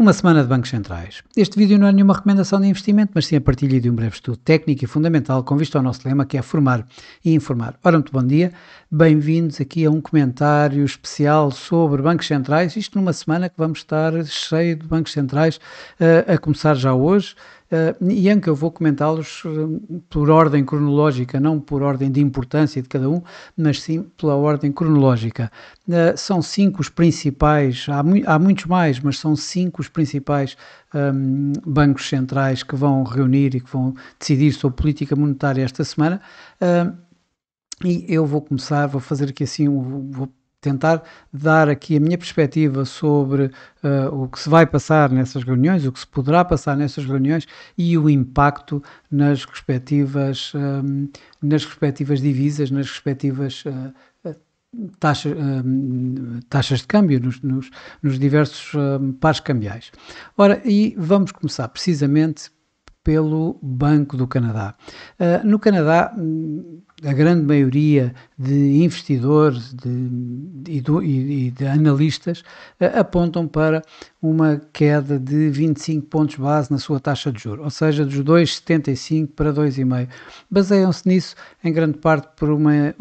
Uma semana de bancos centrais. Este vídeo não é nenhuma recomendação de investimento, mas sim a partilha de um breve estudo técnico e fundamental com vista ao nosso lema, que é formar e informar. Ora, muito bom dia, bem-vindos aqui a um comentário especial sobre bancos centrais, isto numa semana que vamos estar cheio de bancos centrais, a começar já hoje, e em que eu vou comentá-los por ordem cronológica, não por ordem de importância de cada um, mas sim pela ordem cronológica. São cinco os principais, há muitos mais, mas são cinco os principais bancos centrais que vão reunir e que vão decidir sobre política monetária esta semana. E eu vou fazer aqui assim, vou tentar dar aqui a minha perspectiva sobre o que se vai passar nessas reuniões, o que se poderá passar nessas reuniões e o impacto nas respectivas divisas, nas respectivas taxas de câmbio nos diversos pares cambiais. Ora, e vamos começar precisamente pelo Banco do Canadá. No Canadá, a grande maioria de investidores e de analistas apontam para uma queda de 25 pontos base na sua taxa de juros, ou seja, dos 2,75 para 2,5. Baseiam-se nisso em grande parte por uma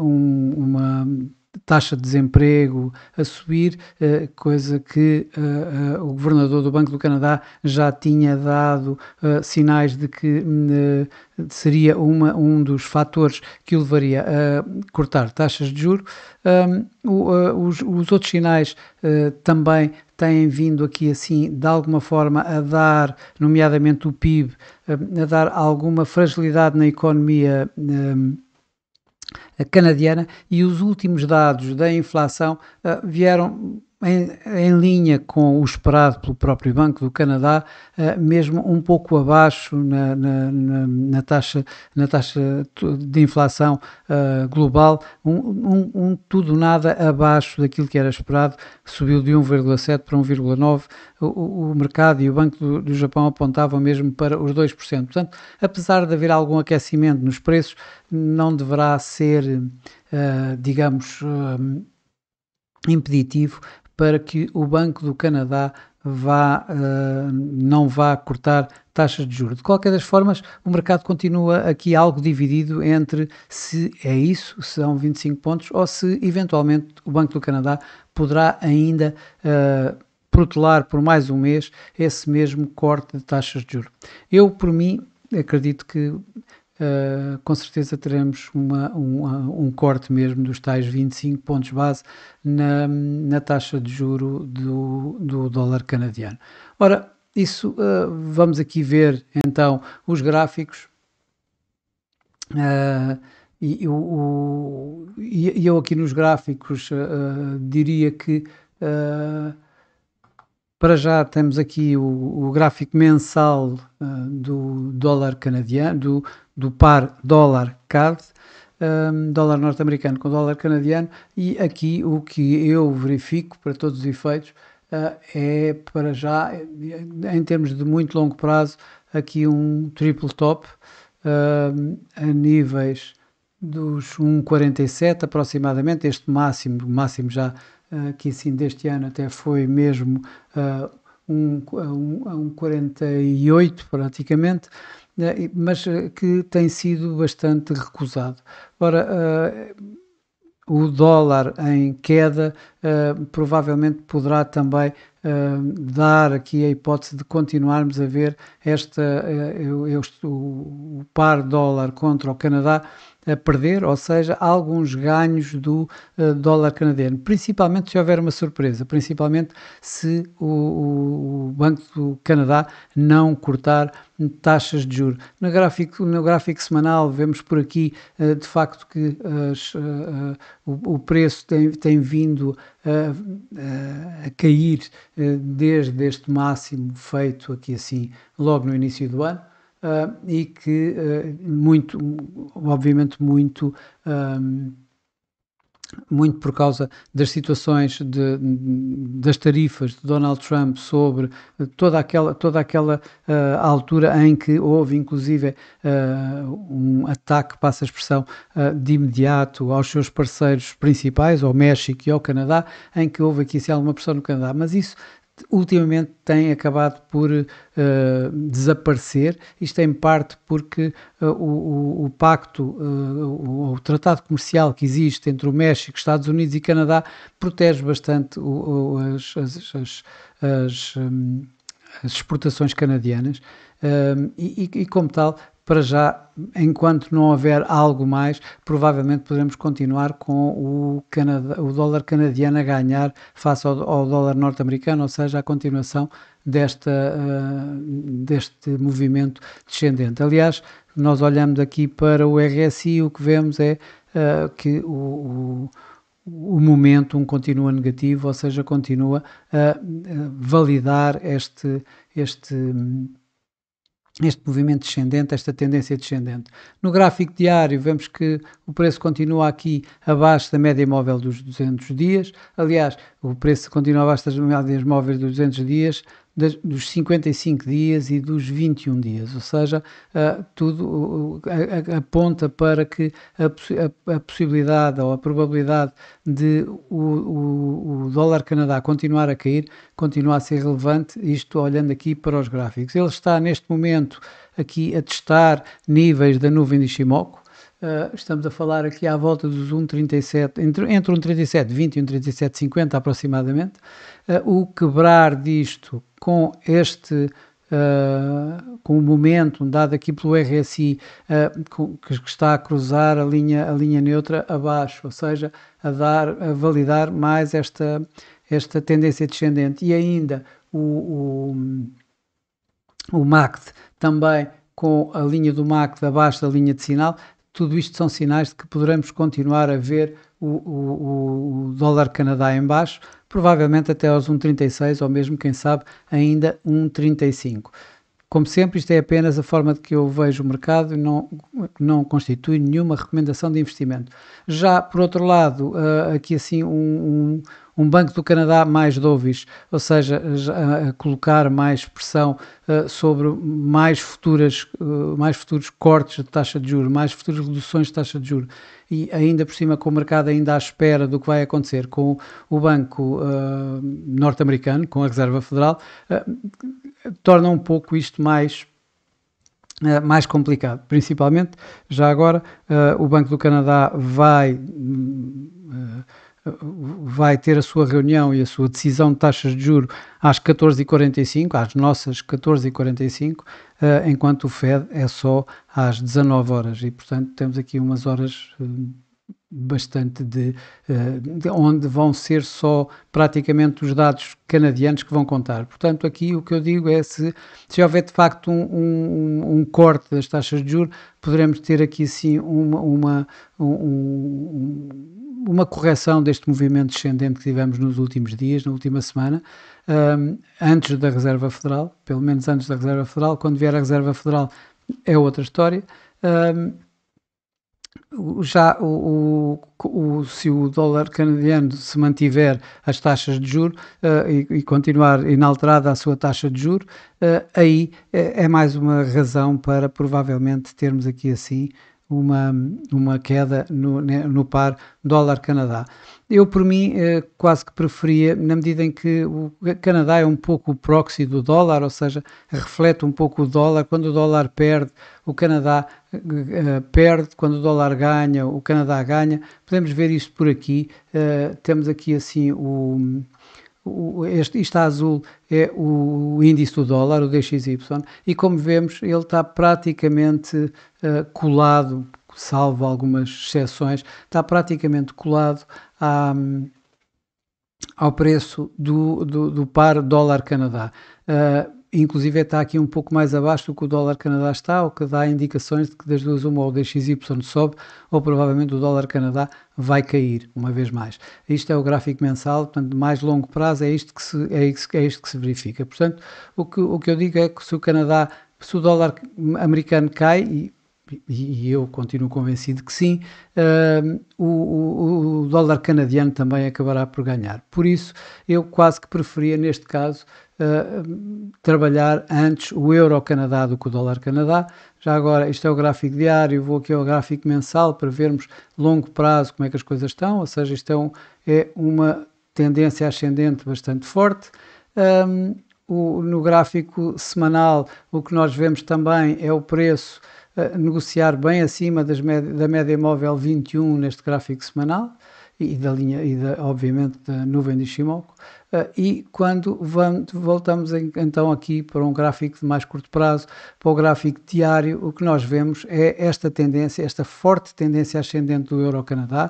taxa de desemprego a subir, coisa que o governador do Banco do Canadá já tinha dado sinais de que seria um dos fatores que o levaria a cortar taxas de juros. Os outros sinais também têm vindo aqui assim, de alguma forma, a dar, nomeadamente o PIB, a dar alguma fragilidade na economia canadiana, e os últimos dados da inflação vieram em linha com o esperado pelo próprio Banco do Canadá, mesmo um pouco abaixo na taxa de inflação global, tudo nada abaixo daquilo que era esperado, subiu de 1,7 para 1,9, o mercado e o Banco do Japão apontavam mesmo para os 2%. Portanto, apesar de haver algum aquecimento nos preços, não deverá ser, impeditivo para que o Banco do Canadá não vá cortar taxas de juros. De qualquer das formas, o mercado continua aqui algo dividido entre se é isso, se são 25 pontos, ou se eventualmente o Banco do Canadá poderá ainda protelar por mais um mês esse mesmo corte de taxas de juros. Eu, por mim, acredito que com certeza teremos um corte mesmo dos tais 25 pontos base na taxa de juro do dólar canadiano. Ora, isso, vamos aqui ver então os gráficos, e eu aqui nos gráficos diria que para já temos aqui o gráfico mensal do dólar canadiano, do par dólar-CAD, dólar norte-americano com dólar canadiano, e aqui o que eu verifico para todos os efeitos é, para já, em termos de muito longo prazo, aqui um triple top a níveis dos 1,47 aproximadamente. Este máximo já que assim deste ano até foi mesmo um 48 praticamente, mas que tem sido bastante recusado. Ora, o dólar em queda provavelmente poderá também dar aqui a hipótese de continuarmos a ver o par dólar contra o Canadá a perder, ou seja, alguns ganhos do dólar canadiano, principalmente se houver uma surpresa, principalmente se o Banco do Canadá não cortar taxas de juros. No gráfico semanal vemos por aqui de facto que o preço tem vindo a cair desde este máximo feito aqui assim logo no início do ano. E que obviamente muito por causa das situações das tarifas de Donald Trump sobre toda aquela altura em que houve inclusive um ataque, passa a expressão, de imediato aos seus parceiros principais, ao México e ao Canadá, em que houve aqui alguma pressão no Canadá, mas isso ultimamente tem acabado por desaparecer. Isto em parte porque o pacto, o tratado comercial que existe entre o México, Estados Unidos e Canadá protege bastante as exportações canadianas, e como tal, para já, enquanto não houver algo mais, provavelmente poderemos continuar com o dólar canadiano a ganhar face ao dólar norte-americano, ou seja, a continuação deste movimento descendente. Aliás, nós olhamos aqui para o RSI e o que vemos é que o momentum continua negativo, ou seja, continua a validar este movimento descendente, esta tendência descendente. No gráfico diário vemos que o preço continua aqui abaixo da média móvel dos 200 dias, aliás, o preço continua abaixo das médias móveis dos 200 dias, dos 55 dias e dos 21 dias, ou seja, tudo aponta para que a possibilidade ou a probabilidade de o dólar Canadá continuar a cair continua a ser relevante, isto olhando aqui para os gráficos. Ele está neste momento aqui a testar níveis da nuvem de Ishimoku. Estamos a falar aqui à volta dos 1,37, entre 1,37,20 e 1,37,50 aproximadamente. O quebrar disto com com o momento dado aqui pelo RSI, que está a cruzar a linha neutra abaixo, ou seja, a validar mais esta tendência descendente, e ainda o MACD também com a linha do MACD abaixo da linha de sinal. Tudo isto são sinais de que poderemos continuar a ver o dólar Canadá em baixo, provavelmente até aos 1,36 ou mesmo, quem sabe, ainda 1,35. Como sempre, isto é apenas a forma de que eu vejo o mercado e não constitui nenhuma recomendação de investimento. Já, por outro lado, aqui assim um Banco do Canadá mais dovish, ou seja, a colocar mais pressão sobre mais futuros cortes de taxa de juros, mais futuras reduções de taxa de juros, e ainda por cima com o mercado ainda à espera do que vai acontecer com o Banco norte-americano, com a Reserva Federal, torna um pouco isto mais complicado. Principalmente, já agora, o Banco do Canadá vai ter a sua reunião e a sua decisão de taxas de juros às 14h45, às nossas 14h45, enquanto o Fed é só às 19 horas, e portanto temos aqui umas horas bastante de onde vão ser só praticamente os dados canadianos que vão contar. Portanto, aqui o que eu digo é, se houver de facto um corte das taxas de juros, poderemos ter aqui sim uma correção deste movimento descendente que tivemos nos últimos dias, na última semana, antes da Reserva Federal, pelo menos antes da Reserva Federal. Quando vier a Reserva Federal é outra história. Já se o dólar canadiano se mantiver as taxas de juros e continuar inalterada a sua taxa de juros, aí é mais uma razão para provavelmente termos aqui assim uma queda no par dólar-Canadá. Eu, por mim, quase que preferia, na medida em que o Canadá é um pouco o proxy do dólar, ou seja, reflete um pouco o dólar. Quando o dólar perde, o Canadá perde; quando o dólar ganha, o Canadá ganha. Podemos ver isto por aqui. Temos aqui assim isto azul é o índice do dólar, o DXY, e como vemos ele está praticamente colado, salvo algumas exceções, está praticamente colado ao preço do par dólar-Canadá. Inclusive está aqui um pouco mais abaixo do que o dólar Canadá está, o que dá indicações de que das duas uma, ou o DXY sobe, ou provavelmente o dólar Canadá vai cair uma vez mais. Isto é o gráfico mensal, portanto, de mais longo prazo é isto que se verifica. Portanto, o que eu digo é que se o dólar americano cai, e eu continuo convencido que sim, o dólar canadiano também acabará por ganhar. Por isso, eu quase que preferia, neste caso, trabalhar antes o euro-Canadá do que o dólar-Canadá. Já agora, isto é o gráfico diário, vou aqui ao gráfico mensal para vermos longo prazo como é que as coisas estão, ou seja, isto é uma tendência ascendente bastante forte. No gráfico semanal, o que nós vemos também é o preço negociar bem acima da média móvel 21 neste gráfico semanal e da linha obviamente da nuvem de Ishimoku. E quando voltamos então aqui para um gráfico de mais curto prazo, para o gráfico diário, o que nós vemos é esta tendência, esta forte tendência ascendente do Euro-Canadá,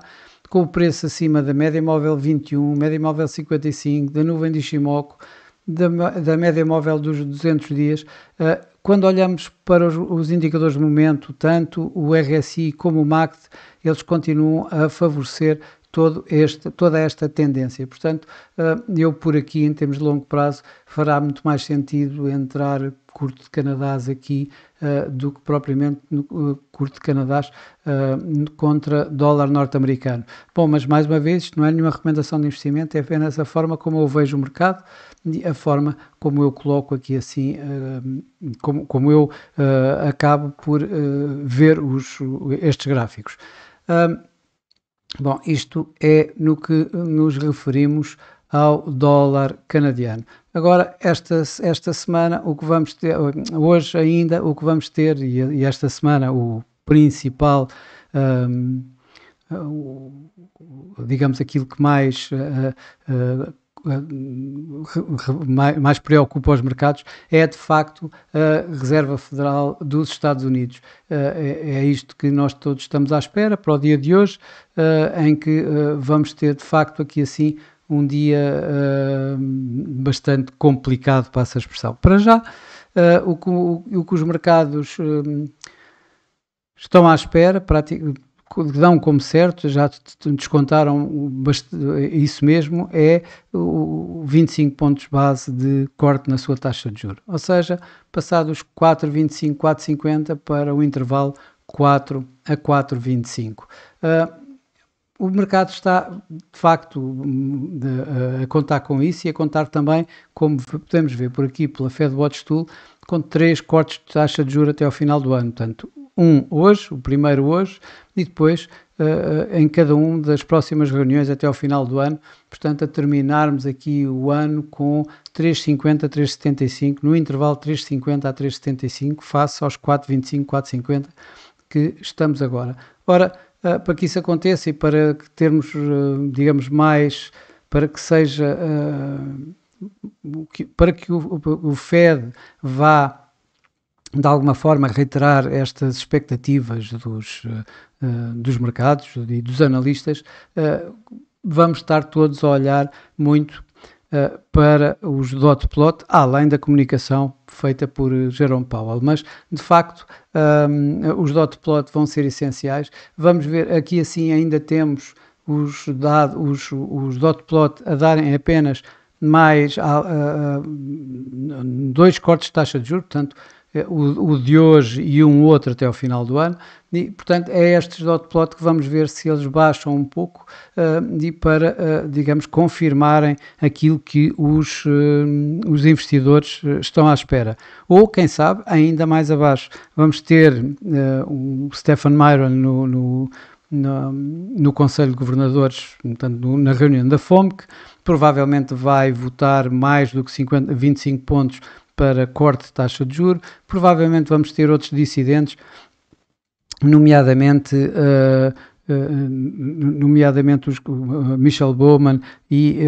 com o preço acima da média móvel 21, média móvel 55, da nuvem de Ishimoku, da média móvel dos 200 dias. Quando olhamos para os indicadores de momento, tanto o RSI como o MACD, eles continuam a favorecer toda esta tendência. Portanto, eu por aqui, em termos de longo prazo, fará muito mais sentido entrar curto de Canadás aqui do que propriamente no curto de Canadás contra dólar norte-americano. Bom, mas mais uma vez, isto não é nenhuma recomendação de investimento, é apenas a forma como eu vejo o mercado e a forma como eu coloco aqui assim, como eu acabo por ver estes gráficos. Bom, isto é no que nos referimos ao dólar canadiano. Agora, esta semana, o que vamos ter, hoje ainda, o que vamos ter, e esta semana, o principal, digamos, aquilo que mais preocupa os mercados é de facto a Reserva Federal dos Estados Unidos. É isto que nós todos estamos à espera para o dia de hoje, em que vamos ter de facto aqui assim um dia bastante complicado, passa a expressão. Para já, o que os mercados estão à espera, dão como certo, já descontaram isso mesmo, é o 25 pontos base de corte na sua taxa de juros. Ou seja, passados 4,25, 4,50 para o intervalo 4 a 4,25. O mercado está, de facto, a contar com isso e a contar também, como podemos ver por aqui pela Fed Watch Tool, com 3 cortes de taxa de juros até ao final do ano. Portanto, o primeiro hoje, e depois em cada uma das próximas reuniões até ao final do ano, portanto, a terminarmos aqui o ano com 3,50 a 3,75, no intervalo 3,50 a 3,75, face aos 4,25, 4,50 que estamos agora. Ora, para que isso aconteça e para que termos, digamos, mais, para que seja, para que o Fed vá de alguma forma reiterar estas expectativas dos mercados e dos analistas, vamos estar todos a olhar muito para os dot plot, além da comunicação feita por Jerome Powell, mas de facto os dot plot vão ser essenciais. Vamos ver aqui assim ainda temos os dot plot a darem apenas mais 2 cortes de taxa de juros, portanto o de hoje e um outro até ao final do ano, e portanto é estes dot plot que vamos ver se eles baixam um pouco e para, digamos, confirmarem aquilo que os investidores estão à espera. Ou, quem sabe, ainda mais abaixo, vamos ter o Stephen Miron no Conselho de Governadores, portanto, na reunião da FOMC, provavelmente vai votar mais do que 25 pontos para corte de taxa de juros. Provavelmente vamos ter outros dissidentes, nomeadamente os Michelle Bowman e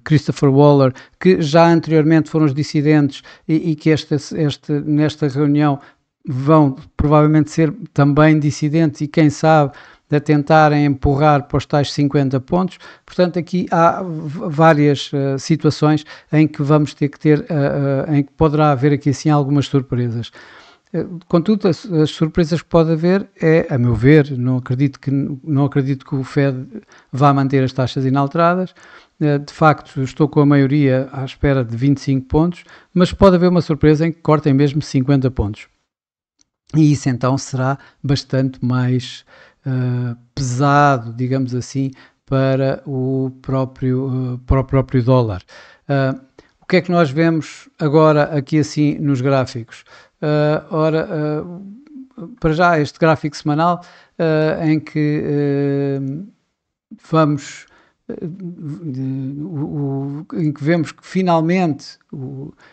Christopher Waller, que já anteriormente foram os dissidentes e que nesta reunião vão provavelmente ser também dissidentes e quem sabe a tentarem empurrar para os tais 50 pontos. Portanto, aqui há várias situações em que vamos ter que ter, em que poderá haver aqui assim algumas surpresas. Contudo, as surpresas que pode haver é, a meu ver, não acredito que o Fed vá manter as taxas inalteradas. De facto, estou com a maioria à espera de 25 pontos, mas pode haver uma surpresa em que cortem mesmo 50 pontos. E isso então será bastante mais pesado, digamos assim, para o próprio dólar. O que é que nós vemos agora aqui assim nos gráficos? Para já este gráfico semanal em que vamos em que vemos que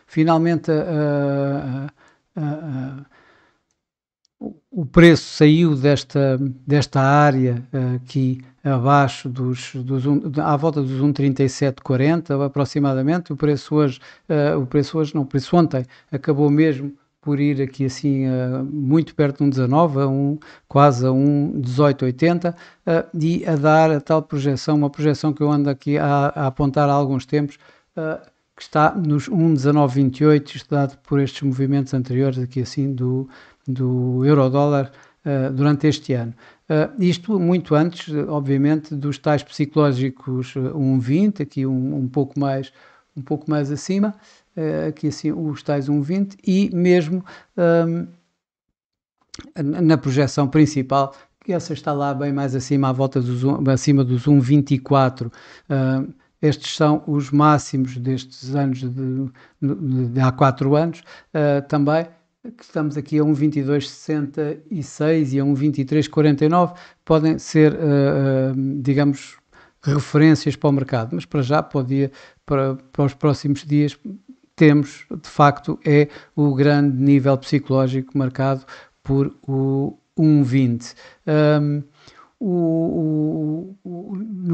finalmente o preço saiu desta área aqui abaixo à volta dos 1,3740 aproximadamente. O preço ontem acabou mesmo por ir aqui assim muito perto de um 19, quase a um 18,80 e a dar a tal projeção, uma projeção que eu ando aqui a apontar há alguns tempos, que está nos 1,1928, estudado por estes movimentos anteriores aqui assim do euro-dólar durante este ano. Isto muito antes, obviamente, dos tais psicológicos 1,20, aqui um pouco mais acima, aqui assim os tais 1,20 e mesmo na projeção principal, que essa está lá bem mais acima, acima dos 1,24. Estes são os máximos destes anos de há 4 anos também, que estamos aqui a 1,2266 e a 1,2349, podem ser, digamos, referências para o mercado, mas para já, para os próximos dias, temos, de facto, o grande nível psicológico marcado por o 1,20. No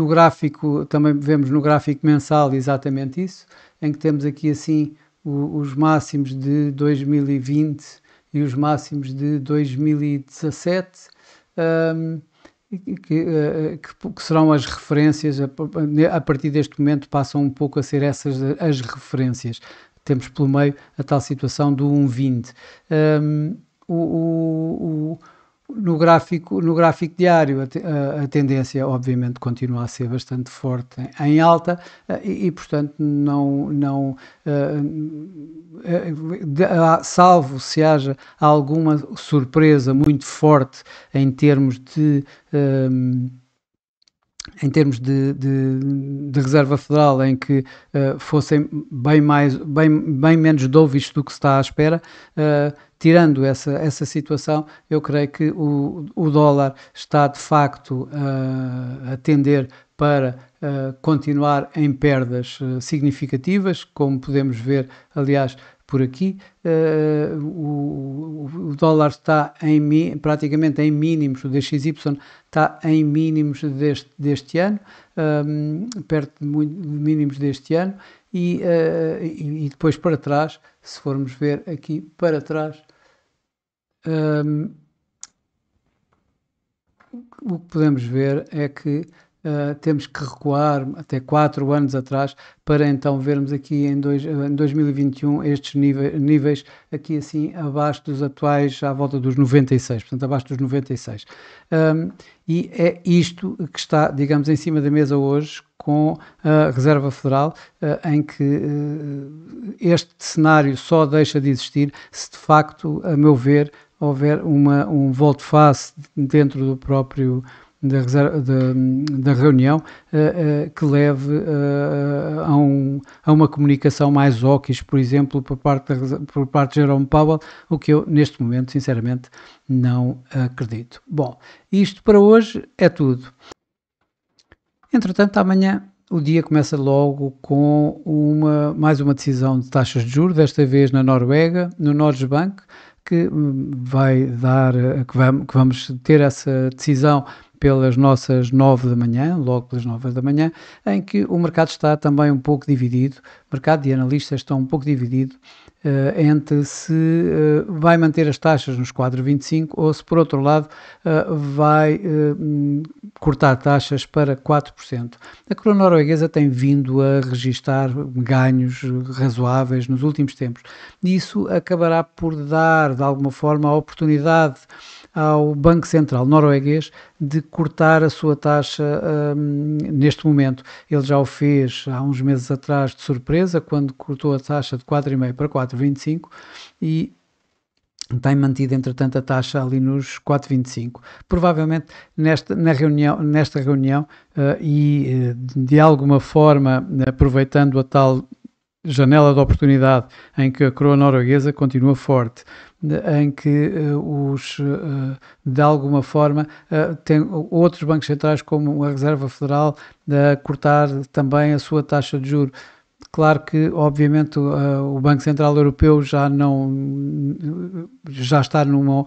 gráfico, também vemos no gráfico mensal exatamente isso, em que temos aqui assim os máximos de 2020 e os máximos de 2017, que serão as referências. A partir deste momento passam um pouco a ser essas as referências. Temos pelo meio a tal situação do 1,20. No gráfico diário, a tendência, obviamente, continua a ser bastante forte em alta e portanto, salvo se haja alguma surpresa muito forte em termos de Reserva Federal, em que fossem bem menos dovish do que se está à espera, tirando essa situação, eu creio que o dólar está de facto a tender para continuar em perdas significativas, como podemos ver, aliás, por aqui. O dólar está praticamente em mínimos, o DXY está em mínimos deste ano, perto de mínimos deste ano, e depois para trás, se formos ver aqui para trás, o que podemos ver é que temos que recuar até 4 anos atrás para então vermos aqui em 2021 estes níveis aqui assim abaixo dos atuais, à volta dos 96, portanto abaixo dos 96. E é isto que está, digamos, em cima da mesa hoje com a Reserva Federal, em que este cenário só deixa de existir se de facto, a meu ver, houver um volte-face dentro do próprio da reunião, que leve a uma comunicação mais hawkish, por exemplo, por parte de Jerome Powell, o que eu neste momento sinceramente não acredito. Bom, isto para hoje é tudo. Entretanto, amanhã o dia começa logo com mais uma decisão de taxas de juros, desta vez na Noruega, no Norges Bank, que vamos ter essa decisão pelas nossas 9 da manhã, logo pelas 9 da manhã, em que o mercado está também um pouco dividido, o mercado de analistas está um pouco dividido entre se vai manter as taxas nos 4,25 ou se, por outro lado, vai cortar taxas para 4%. A coroa norueguesa tem vindo a registar ganhos razoáveis nos últimos tempos. Isso acabará por dar, de alguma forma, a oportunidade ao Banco Central norueguês de cortar a sua taxa neste momento. Ele já o fez há uns meses atrás de surpresa, quando cortou a taxa de 4,5 para 4,25 e tem mantido, entretanto, a taxa ali nos 4,25. Provavelmente nesta reunião e de alguma forma aproveitando a tal janela de oportunidade em que a coroa norueguesa continua forte, em que de alguma forma tem outros bancos centrais, como a Reserva Federal, a cortar também a sua taxa de juros. Claro que, obviamente, o Banco Central Europeu já está num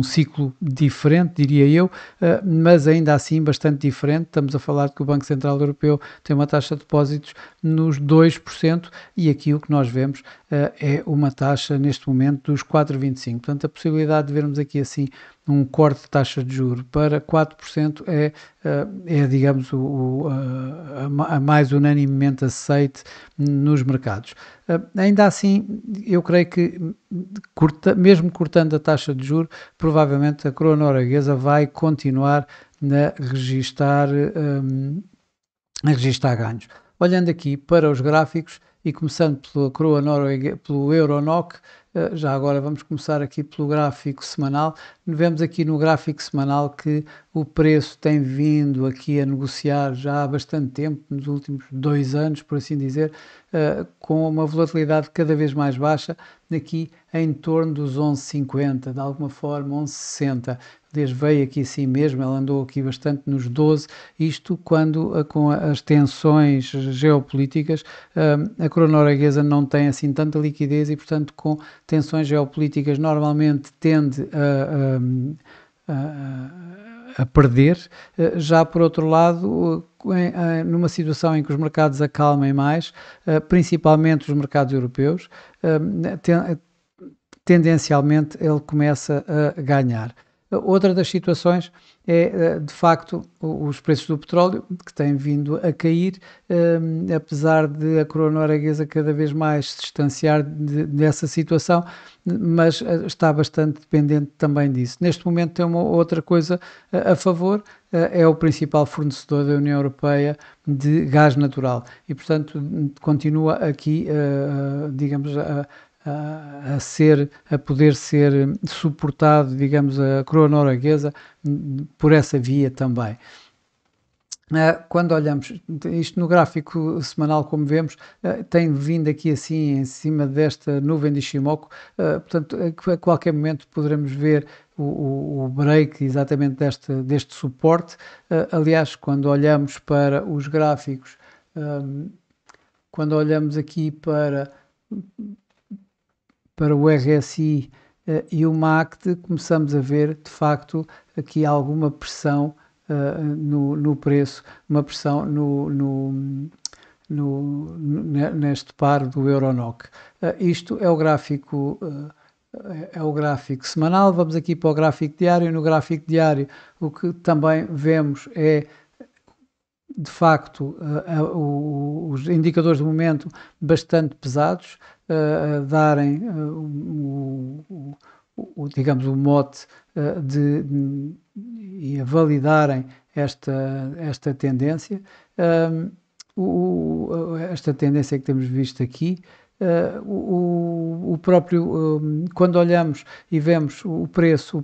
ciclo diferente, diria eu, mas ainda assim bastante diferente. Estamos a falar de que o Banco Central Europeu tem uma taxa de depósitos nos 2% e aqui o que nós vemos é uma taxa neste momento dos 4,25%. Portanto, a possibilidade de vermos aqui assim um corte de taxa de juros para 4% digamos, a mais unanimemente aceite nos mercados. Ainda assim, eu creio que, mesmo cortando a taxa de juros, provavelmente a coroa norueguesa vai continuar a registar ganhos. Olhando aqui para os gráficos e começando pela coroa norueguesa, pelo Euronoc, já agora vamos começar aqui pelo gráfico semanal. Vemos aqui no gráfico semanal que o preço tem vindo aqui a negociar já há bastante tempo, nos últimos 2 anos, por assim dizer, com uma volatilidade cada vez mais baixa, aqui em torno dos 11,50, de alguma forma 11,60. Desde veio aqui assim mesmo, ela andou aqui bastante nos 12, isto quando com as tensões geopolíticas, a coroa norueguesa não tem assim tanta liquidez e, portanto, com tensões geopolíticas normalmente tende a perder. Já por outro lado, numa situação em que os mercados acalmem mais, principalmente os mercados europeus, tendencialmente ele começa a ganhar. Outra das situações é, de facto, os preços do petróleo, que têm vindo a cair, apesar de a coroa norueguesa cada vez mais se distanciar dessa situação, mas está bastante dependente também disso. Neste momento tem uma outra coisa a favor, é o principal fornecedor da União Europeia de gás natural e, portanto, continua aqui, digamos, a poder ser suportado, digamos, a coroa norueguesa por essa via também. Quando olhamos isto no gráfico semanal, como vemos, tem vindo aqui assim em cima desta nuvem de Ishimoku, portanto a qualquer momento poderemos ver o break exatamente deste suporte. Aliás, quando olhamos para os gráficos, quando olhamos aqui para o RSI e o MACD, começamos a ver de facto aqui alguma pressão no preço, uma pressão neste par do Euronoc. Isto é o gráfico semanal. Vamos aqui para o gráfico diário. No gráfico diário o que também vemos é, de facto, os indicadores de momento bastante pesados, a darem digamos, o mote e a validarem esta tendência. Esta tendência que temos visto aqui, o próprio, quando olhamos e vemos o preço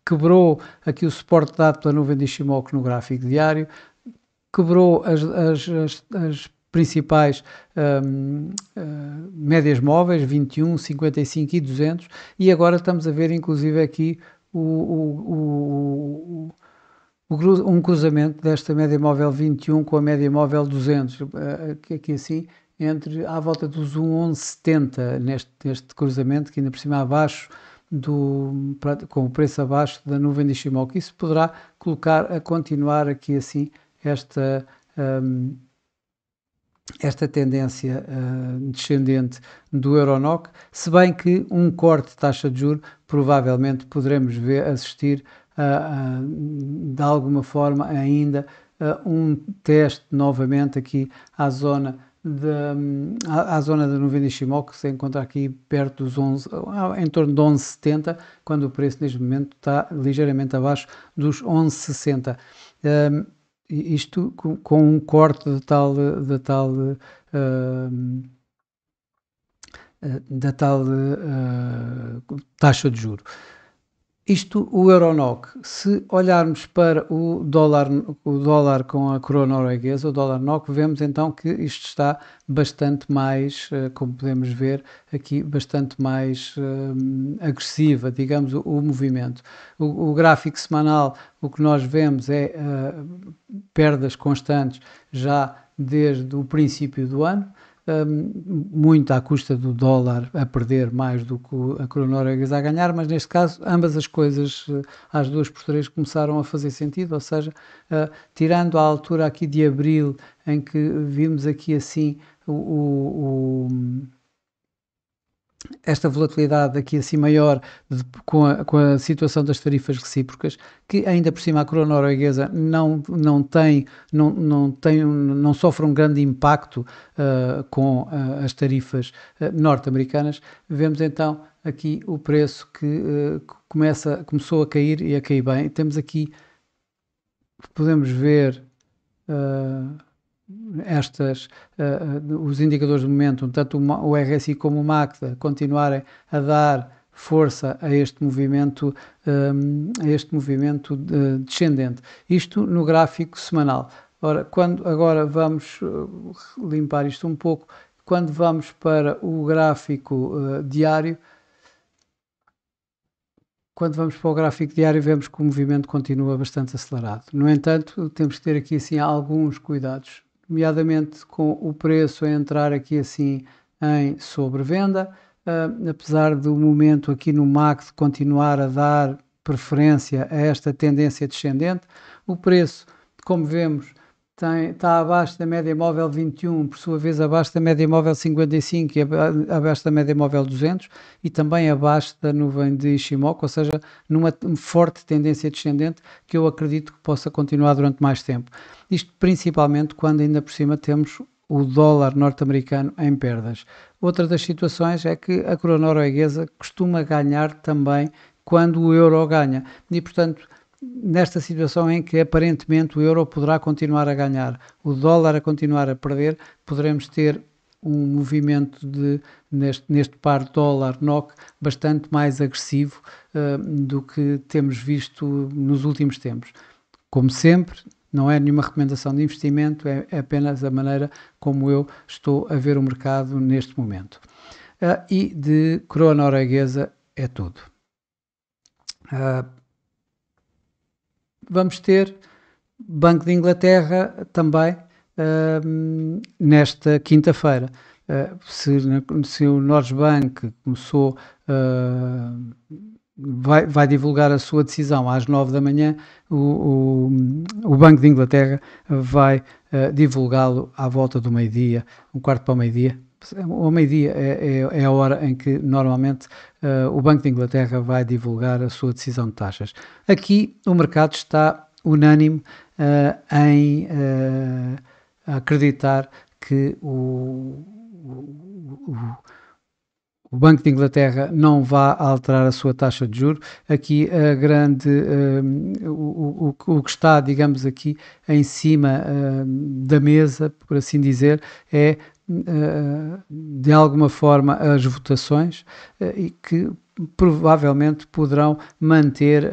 quebrou aqui o suporte dado pela nuvem de Ishimoku no gráfico diário, quebrou as principais médias móveis, 21, 55 e 200, e agora estamos a ver inclusive aqui um cruzamento desta média móvel 21 com a média móvel 200, aqui assim, à volta dos 1,1170 neste cruzamento, que ainda por cima abaixo, com o preço abaixo da nuvem de Ishimoku. Isso poderá continuar aqui assim esta tendência descendente do Euronoc, se bem que um corte de taxa de juros provavelmente poderemos assistir de alguma forma ainda um teste novamente aqui à zona da nuvem de Ishimoku, que se encontra aqui perto dos 11, em torno de 11,70, quando o preço neste momento está ligeiramente abaixo dos 11,60. Isto com um corte da tal taxa de juros. Isto, o euro-NOK, se olharmos para o dólar com a coroa norueguesa, o dólar NOK, vemos então que isto está bastante mais, como podemos ver aqui, bastante mais agressiva, digamos, o movimento. O gráfico semanal, o que nós vemos é perdas constantes já desde o princípio do ano, muito à custa do dólar a perder mais do que a coroa norueguesa a ganhar, mas neste caso ambas as coisas às 2 por 3 começaram a fazer sentido, ou seja, tirando a altura aqui de abril em que vimos aqui assim esta volatilidade aqui assim maior com a situação das tarifas recíprocas, que ainda por cima a coroa norueguesa não sofre um grande impacto com as tarifas norte-americanas, vemos então aqui o preço que começou a cair e a cair bem. Temos aqui, podemos ver os indicadores de momento, tanto o RSI como o MACD, continuarem a dar força a este movimento descendente. Isto no gráfico semanal. Ora, agora vamos limpar isto um pouco. Quando vamos para o gráfico diário, vemos que o movimento continua bastante acelerado. No entanto, temos que ter aqui assim alguns cuidados, nomeadamente com o preço a entrar aqui assim em sobrevenda, apesar do momento aqui no MACD continuar a dar preferência a esta tendência descendente. O preço, como vemos, está abaixo da média móvel 21, por sua vez abaixo da média móvel 55 e abaixo da média móvel 200 e também abaixo da nuvem de Ishimoku, ou seja, numa forte tendência descendente que eu acredito que possa continuar durante mais tempo. Isto principalmente quando ainda por cima temos o dólar norte-americano em perdas. Outra das situações é que a coroa norueguesa costuma ganhar também quando o euro ganha e, portanto, nesta situação em que aparentemente o euro poderá continuar a ganhar, o dólar a continuar a perder, poderemos ter um movimento neste par dólar-NOK bastante mais agressivo do que temos visto nos últimos tempos. Como sempre, não é nenhuma recomendação de investimento, é apenas a maneira como eu estou a ver o mercado neste momento. E de coroa norueguesa é tudo. Vamos ter Banco de Inglaterra também nesta quinta-feira. Se o Norges-Bank começou, vai divulgar a sua decisão às 9 da manhã, o Banco de Inglaterra vai divulgá-lo à volta do meio-dia, um quarto para o meio-dia. Ao meio-dia é a hora em que normalmente o Banco de Inglaterra vai divulgar a sua decisão de taxas. Aqui o mercado está unânime em acreditar que o Banco de Inglaterra não vai alterar a sua taxa de juros. Aqui o que está, digamos aqui, em cima da mesa, por assim dizer, é de alguma forma as votações e que provavelmente poderão manter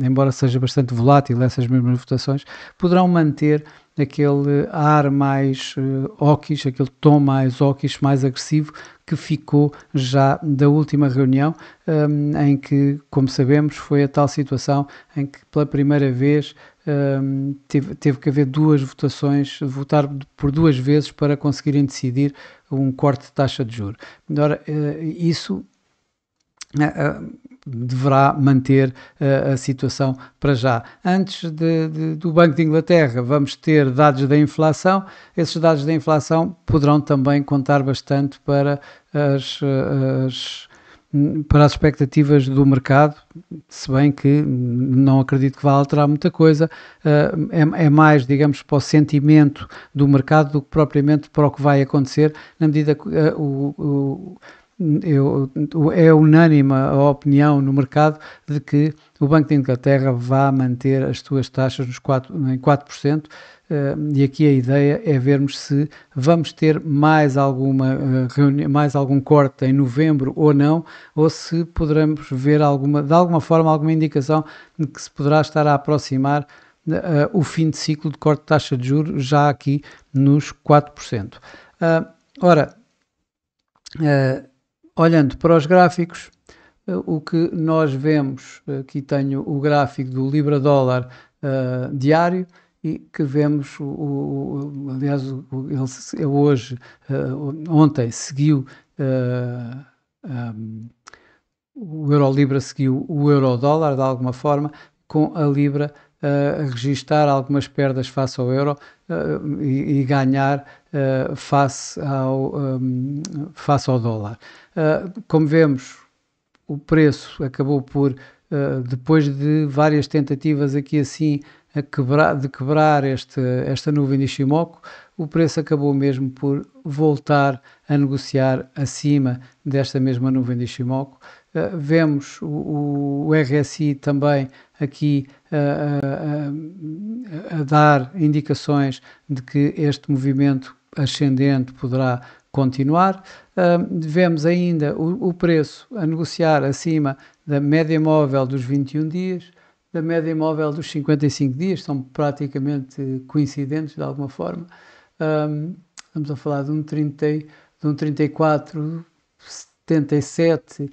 embora seja bastante volátil essas mesmas votações, poderão manter aquele ar mais hawkish, aquele tom mais hawkish, mais agressivo que ficou já da última reunião, em que, como sabemos, foi a tal situação em que pela primeira vez teve que haver duas votações, votar por 2 vezes para conseguirem decidir um corte de taxa de juros. Ora, isso deverá manter a situação para já. Antes do Banco de Inglaterra, vamos ter dados da inflação. Esses dados da inflação poderão também contar bastante para as expectativas do mercado, se bem que não acredito que vá alterar muita coisa, é mais, digamos, para o sentimento do mercado do que propriamente para o que vai acontecer, na medida que é unânime a opinião no mercado de que o Banco de Inglaterra vai manter as suas taxas em 4%, e aqui a ideia é vermos se vamos ter mais mais algum corte em novembro ou não, ou se poderemos ver de alguma forma alguma indicação de que se poderá estar a aproximar o fim de ciclo de corte de taxa de juros já aqui nos 4%. Ora, olhando para os gráficos, o que nós vemos, aqui tenho o gráfico do Libra-Dólar diário, e que vemos, aliás, ele hoje, ontem, seguiu, o Euro-Libra seguiu o Euro-Dólar de alguma forma, com a Libra a registar algumas perdas face ao euro e ganhar face ao dólar. Como vemos, o preço acabou por, depois de várias tentativas aqui assim de quebrar esta nuvem de Ishimoku, o preço acabou mesmo por voltar a negociar acima desta mesma nuvem de Ishimoku. Vemos o RSI também aqui a dar indicações de que este movimento ascendente poderá continuar. Vemos ainda o preço a negociar acima da média móvel dos 21 dias, da média móvel dos 55 dias, são praticamente coincidentes de alguma forma. Estamos a falar de um 34,77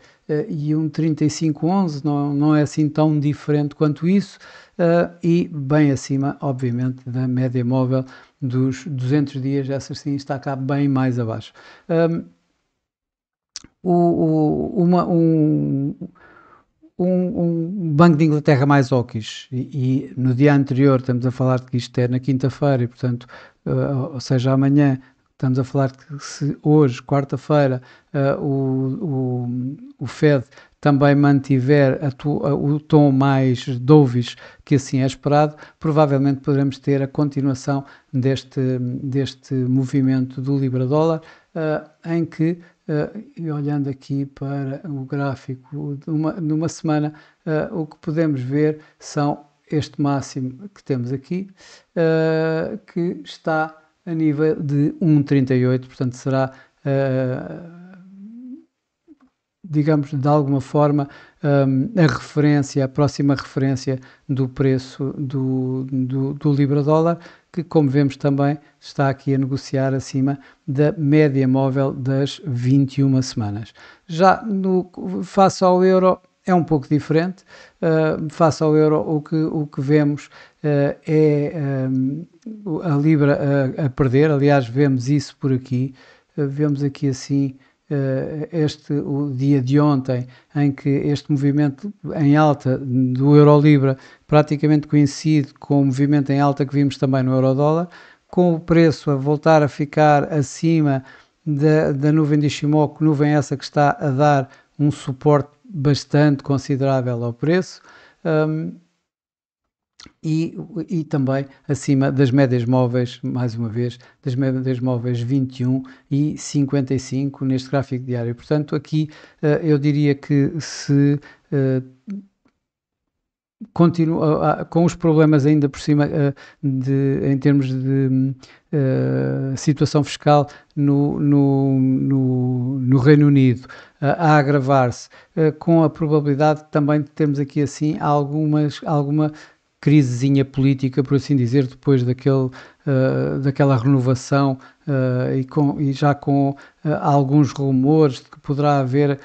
e um 35,11, não é assim tão diferente quanto isso, e bem acima, obviamente, da média móvel dos 200 dias, essa sim está cá bem mais abaixo. Um Banco de Inglaterra mais hawkish, e no dia anterior estamos a falar de que isto é na quinta-feira, e portanto, ou seja, amanhã, estamos a falar de que se hoje, quarta-feira, o Fed também mantiver o tom mais dovish que assim é esperado, provavelmente poderemos ter a continuação deste movimento do Libra-Dólar, em que, e olhando aqui para o gráfico numa semana, o que podemos ver são este máximo que temos aqui, que está a nível de 1,38, portanto será, digamos, de alguma forma, a próxima referência do preço do Libra-Dólar, que, como vemos também, está aqui a negociar acima da média móvel das 21 semanas. Já face ao euro é um pouco diferente. Face ao euro, o que vemos é a Libra a perder. Aliás, vemos isso por aqui. Vemos aqui assim o dia de ontem, em que este movimento em alta do Euro-Libra praticamente coincide com o movimento em alta que vimos também no Euro-Dólar, com o preço a voltar a ficar acima da nuvem de Ishimoku, nuvem essa que está a dar um suporte bastante considerável ao preço. E também acima das médias móveis, mais uma vez, das médias móveis 21 e 55 neste gráfico diário. Portanto, aqui eu diria que se continua com os problemas ainda por cima em termos de situação fiscal no Reino Unido a agravar-se, com a probabilidade também de termos aqui assim alguma crisezinha política, por assim dizer, depois daquela renovação e já com alguns rumores de que poderá haver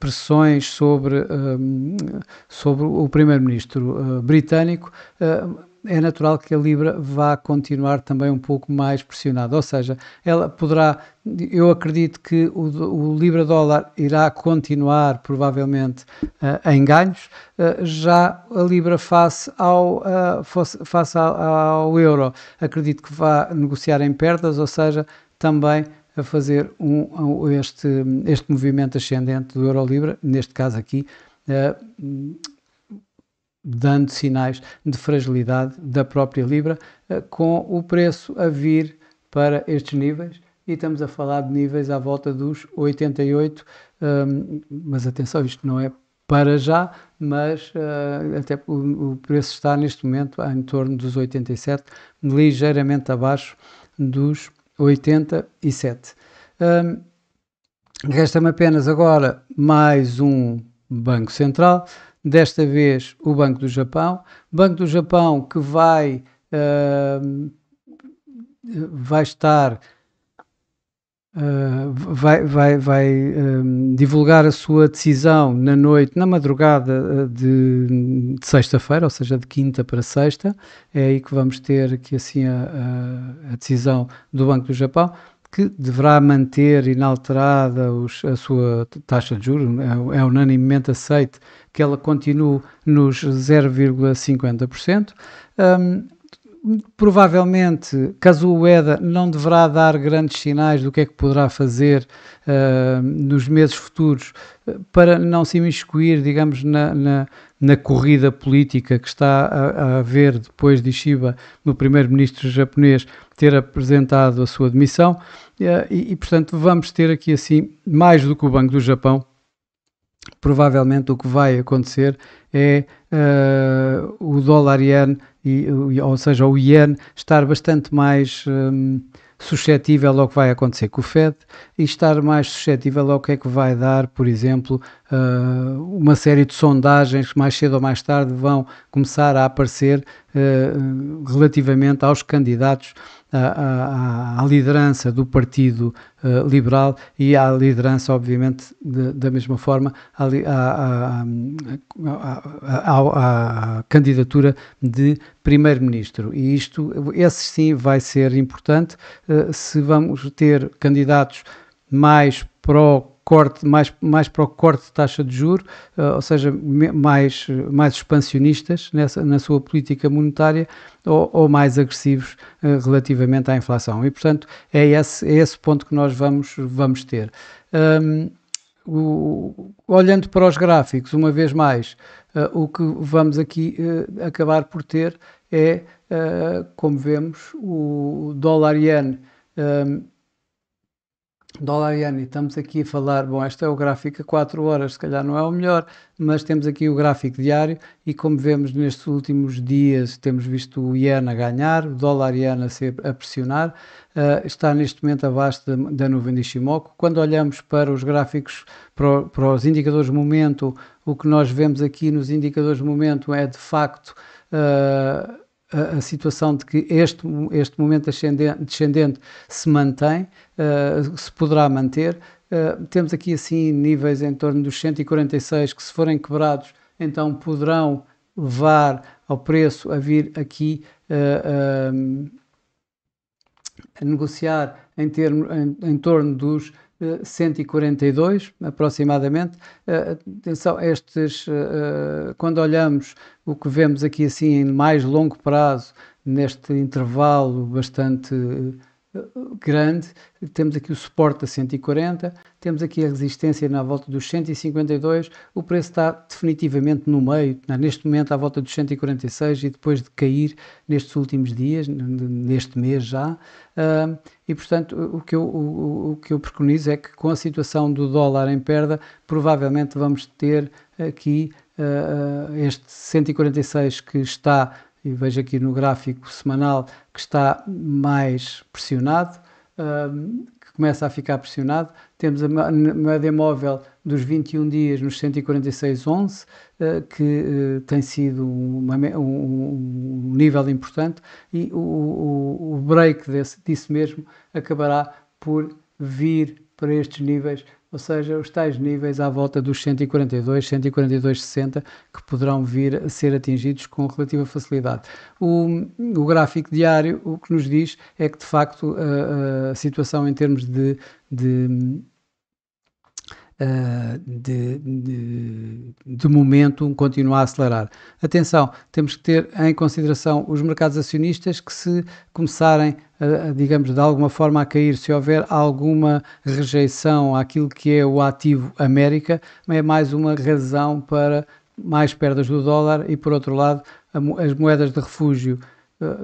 pressões sobre o primeiro-ministro britânico, é natural que a Libra vá continuar também um pouco mais pressionada, ou seja, ela poderá, eu acredito que o Libra-Dólar irá continuar provavelmente em ganhos, já a Libra face ao euro, acredito que vá negociar em perdas, ou seja, também a fazer este movimento ascendente do Euro-Libra, neste caso aqui, dando sinais de fragilidade da própria Libra, com o preço a vir para estes níveis, e estamos a falar de níveis à volta dos 88, mas atenção, isto não é para já, mas até o preço está neste momento em torno dos 87, ligeiramente abaixo dos 87. Resta-me apenas agora mais um Banco Central, desta vez o Banco do Japão que vai estar divulgar a sua decisão na noite, na madrugada de sexta-feira, ou seja, de quinta para sexta. É aí que vamos ter aqui assim a decisão do Banco do Japão, que deverá manter inalterada a sua taxa de juros. É unanimemente aceito que ela continue nos 0,50%. Provavelmente, caso o Ueda não deverá dar grandes sinais do que é que poderá fazer nos meses futuros para não se imiscuir, digamos, na corrida política que está a haver depois de Ishiba, no primeiro-ministro japonês, ter apresentado a sua demissão. E, portanto, vamos ter aqui, assim, mais do que o Banco do Japão. Provavelmente o que vai acontecer é o dólar-iene, ou seja, o iene, estar bastante mais suscetível ao que vai acontecer com o Fed e estar mais suscetível ao que é que vai dar, por exemplo, uma série de sondagens que mais cedo ou mais tarde vão começar a aparecer relativamente aos candidatos à liderança do Partido Liberal e à liderança, obviamente, da mesma forma, à candidatura de Primeiro-Ministro. E esse sim vai ser importante se vamos ter candidatos mais para o corte, mais para o corte de taxa de juros, ou seja, mais expansionistas na sua política monetária ou mais agressivos relativamente à inflação. E, portanto, é esse ponto que nós vamos ter. Olhando para os gráficos, uma vez mais, o que vamos aqui acabar por ter é, como vemos, o dólar-iene. Dólar-iene, estamos aqui a falar, bom, este é o gráfico a 4 horas, se calhar não é o melhor, mas temos aqui o gráfico diário e como vemos nestes últimos dias temos visto o iene a ganhar, o dólar-iene a pressionar, está neste momento abaixo da nuvem de Ishimoku. Quando olhamos para os gráficos, para os indicadores de momento, o que nós vemos aqui nos indicadores de momento é de facto a situação de que este momento descendente se mantém, se poderá manter. Temos aqui assim níveis em torno dos 146 que, se forem quebrados, então poderão levar ao preço a vir aqui a negociar em torno dos 142 aproximadamente. Atenção, quando olhamos o que vemos aqui assim em mais longo prazo, neste intervalo bastante grande, temos aqui o suporte a 140, temos aqui a resistência na volta dos 152, o preço está definitivamente no meio, neste momento à volta dos 146 e depois de cair nestes últimos dias, neste mês já, e portanto o que eu preconizo é que com a situação do dólar em perda, provavelmente vamos ter aqui este 146 que está, e vejo aqui no gráfico semanal, que está mais pressionado, que começa a ficar pressionado. Temos a média móvel dos 21 dias nos 146,11, que tem sido um nível importante, e o break disso mesmo acabará por vir para estes níveis, ou seja, os tais níveis à volta dos 142, 142,60, que poderão vir a ser atingidos com relativa facilidade. O gráfico diário o que nos diz é que, de facto, a situação em termos de momento continua a acelerar. Atenção, temos que ter em consideração os mercados acionistas que, se começarem digamos, de alguma forma a cair, se houver alguma rejeição àquilo que é o ativo América, é mais uma razão para mais perdas do dólar. E, por outro lado, as moedas de refúgio,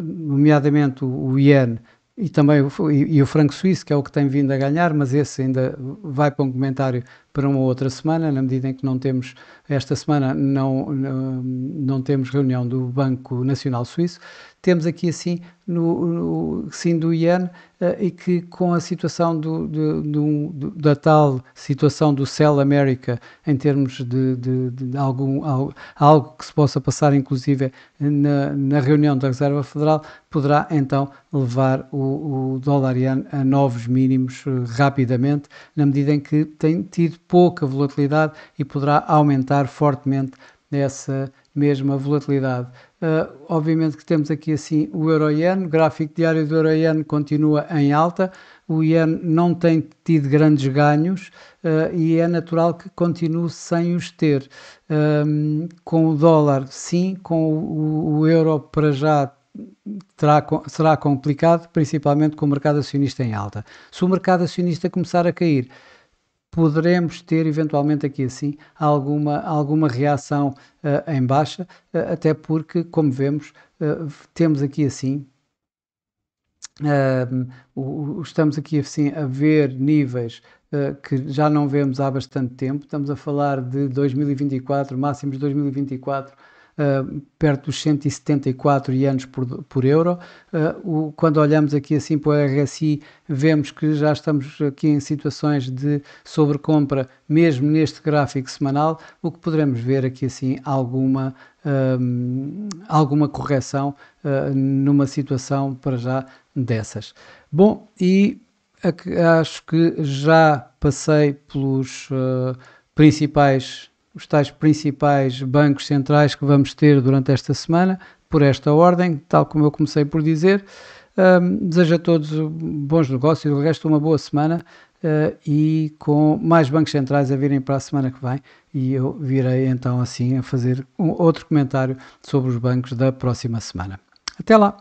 nomeadamente o iene e também o franco suíço, que é o que tem vindo a ganhar, mas esse ainda vai para um comentário para uma outra semana, na medida em que não temos, esta semana não temos reunião do Banco Nacional Suíço. Temos aqui assim sim do iene, e que com a situação da tal situação do Sell America, em termos de algo que se possa passar inclusive na reunião da Reserva Federal, poderá então levar o dólar iene a novos mínimos rapidamente, na medida em que tem tido pouca volatilidade e poderá aumentar fortemente essa mesma volatilidade. Obviamente que temos aqui assim o euro-iene, o gráfico diário do euro-iene continua em alta, o iene não tem tido grandes ganhos, e é natural que continue sem os ter. Com o dólar sim, com o euro para já será complicado, principalmente com o mercado acionista em alta. Se o mercado acionista começar a cair, poderemos ter eventualmente aqui assim alguma reação em baixa, até porque, como vemos, temos aqui assim, estamos aqui assim a ver níveis que já não vemos há bastante tempo. Estamos a falar de 2024, máximos de 2024, perto dos 174 ienes por euro. Quando olhamos aqui assim para o RSI, vemos que já estamos aqui em situações de sobrecompra, mesmo neste gráfico semanal, o que poderemos ver aqui assim alguma correção numa situação para já dessas. Bom, e acho que já passei pelos os tais principais bancos centrais que vamos ter durante esta semana, por esta ordem, tal como eu comecei por dizer. Desejo a todos bons negócios, o resto uma boa semana, e com mais bancos centrais a virem para a semana que vem, e eu virei então assim a fazer outro comentário sobre os bancos da próxima semana. Até lá!